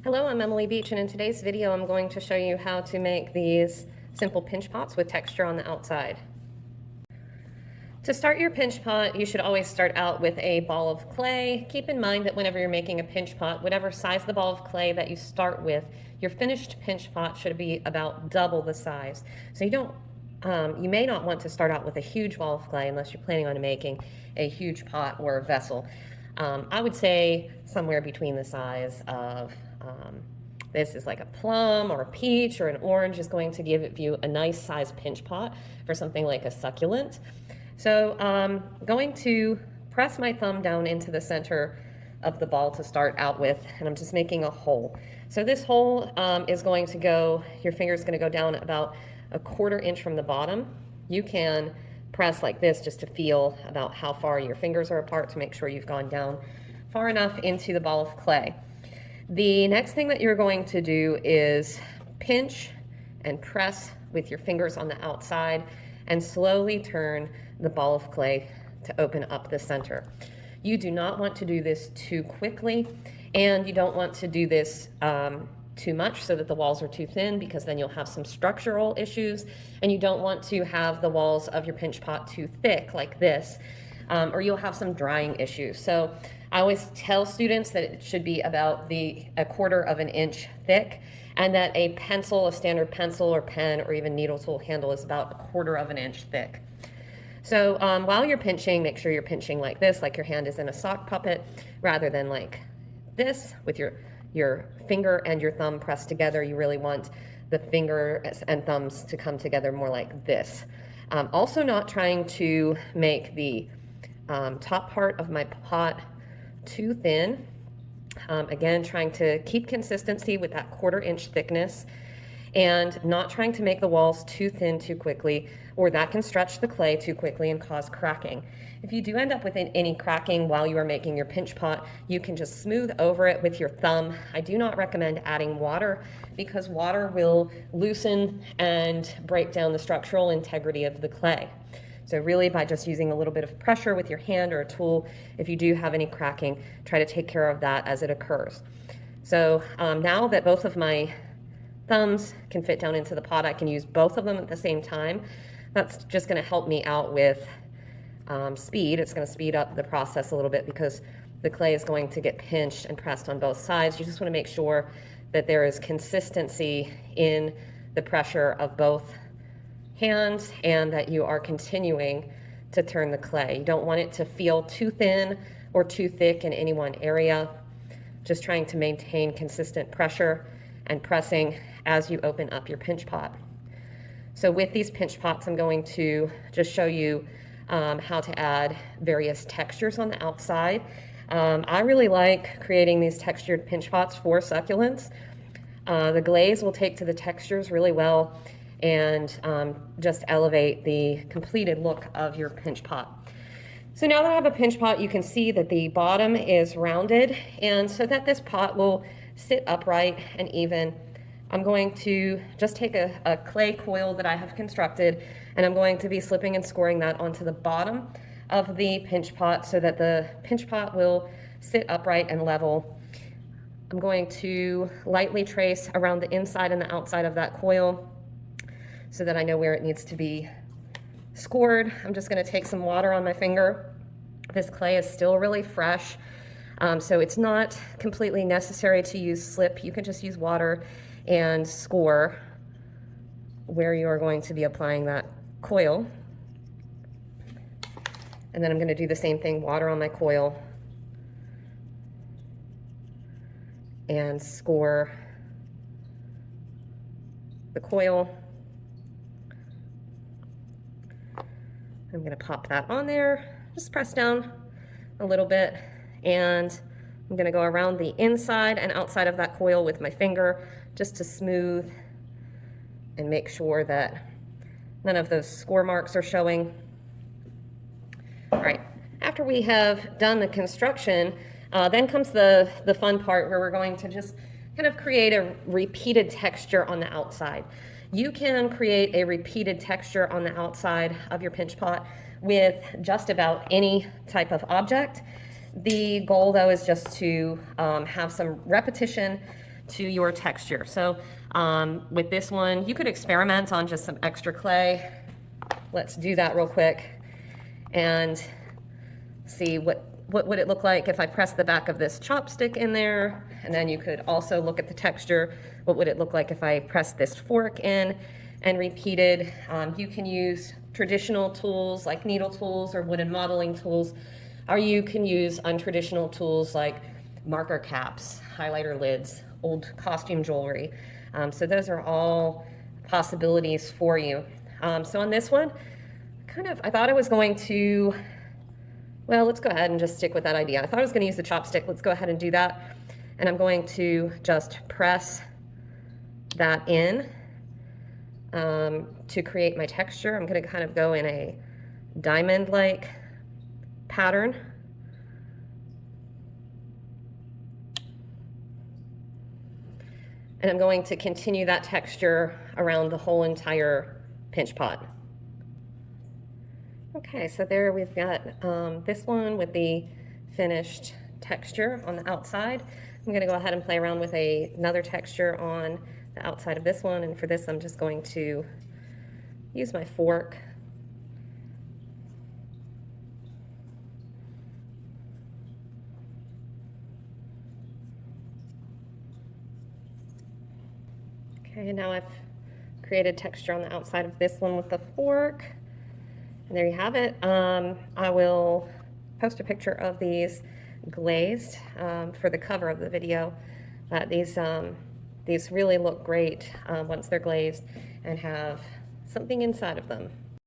Hello, I'm Emily Beach, and in today's video I'm going to show you how to make these simple pinch pots with texture on the outside. To start your pinch pot, you should always start out with a ball of clay. Keep in mind that whenever you're making a pinch pot, whatever size the ball of clay that you start with, your finished pinch pot should be about double the size. So you may not want to start out with a huge ball of clay unless you're planning on making a huge pot or vessel. I would say somewhere between the size of this is like a plum or a peach or an orange is going to give you a nice size pinch pot for something like a succulent. So I'm going to press my thumb down into the center of the ball to start out with, and I'm just making a hole. So this hole is going to go, your finger's going to go down about a 1/4 inch from the bottom. You can press like this just to feel about how far your fingers are apart to make sure you've gone down far enough into the ball of clay. The next thing that you're going to do is pinch and press with your fingers on the outside and slowly turn the ball of clay to open up the center. You do not want to do this too quickly, and you don't want to do this too much so that the walls are too thin, because then you'll have some structural issues, and you don't want to have the walls of your pinch pot too thick like this, or you'll have some drying issues. So I always tell students that it should be about a 1/4 of an inch thick, and that a pencil, a standard pencil or pen or even needle tool handle is about a 1/4 of an inch thick. So while you're pinching, make sure you're pinching like this, like your hand is in a sock puppet, rather than like this with your finger and your thumb pressed together. You really want the finger and thumbs to come together more like this. Also not trying to make the top part of my pot too thin. Again, trying to keep consistency with that 1/4 inch thickness, and not trying to make the walls too thin too quickly, or that can stretch the clay too quickly and cause cracking. If you do end up with any cracking while you are making your pinch pot, you can just smooth over it with your thumb. I do not recommend adding water, because water will loosen and break down the structural integrity of the clay. So really, by just using a little bit of pressure with your hand or a tool, if you do have any cracking, try to take care of that as it occurs. So now that both of my thumbs can fit down into the pot, I can use both of them at the same time. That's just going to help me out with speed. It's going to speed up the process a little bit, because the clay is going to get pinched and pressed on both sides. You just want to make sure that there is consistency in the pressure of both hands, and that you are continuing to turn the clay. You don't want it to feel too thin or too thick in any one area. Just trying to maintain consistent pressure and pressing as you open up your pinch pot. So with these pinch pots, I'm going to just show you how to add various textures on the outside. I really like creating these textured pinch pots for succulents. The glaze will take to the textures really well and just elevate the completed look of your pinch pot. So now that I have a pinch pot, you can see that the bottom is rounded, and so that this pot will sit upright and even, I'm going to just take a clay coil that I have constructed, and I'm going to be slipping and scoring that onto the bottom of the pinch pot so that the pinch pot will sit upright and level. I'm going to lightly trace around the inside and the outside of that coil so that I know where it needs to be scored. I'm just going to take some water on my finger. This clay is still really fresh, so it's not completely necessary to use slip. You can just use water and score where you are going to be applying that coil. And then I'm going to do the same thing, water on my coil, and score the coil. I'm going to pop that on there, just press down a little bit, and I'm going to go around the inside and outside of that coil with my finger just to smooth and make sure that none of those score marks are showing. All right, after we have done the construction, then comes the fun part, where we're going to just kind of create a repeated texture on the outside. You can create a repeated texture on the outside of your pinch pot with just about any type of object. The goal, though, is just to have some repetition to your texture. So with this one, you could experiment on just some extra clay. Let's do that real quick and see what would it look like if I press the back of this chopstick in there. And then you could also look at the texture. What would it look like if I pressed this fork in and repeated? You can use traditional tools like needle tools or wooden modeling tools, or you can use untraditional tools like marker caps, highlighter lids, old costume jewelry. So those are all possibilities for you. So on this one, I thought I was going to, well, let's go ahead and just stick with that idea. I thought I was going to use the chopstick. Let's go ahead and do that. And I'm going to just press that in to create my texture. I'm going to kind of go in a diamond-like pattern. And I'm going to continue that texture around the whole entire pinch pot. Okay, so there we've got this one with the finished texture on the outside. I'm going to go ahead and play around with another texture on the outside of this one, and for this I'm just going to use my fork. Okay, now I've created texture on the outside of this one with the fork. And there you have it. I will post a picture of these glazed for the cover of the video. These really look great once they're glazed and have something inside of them.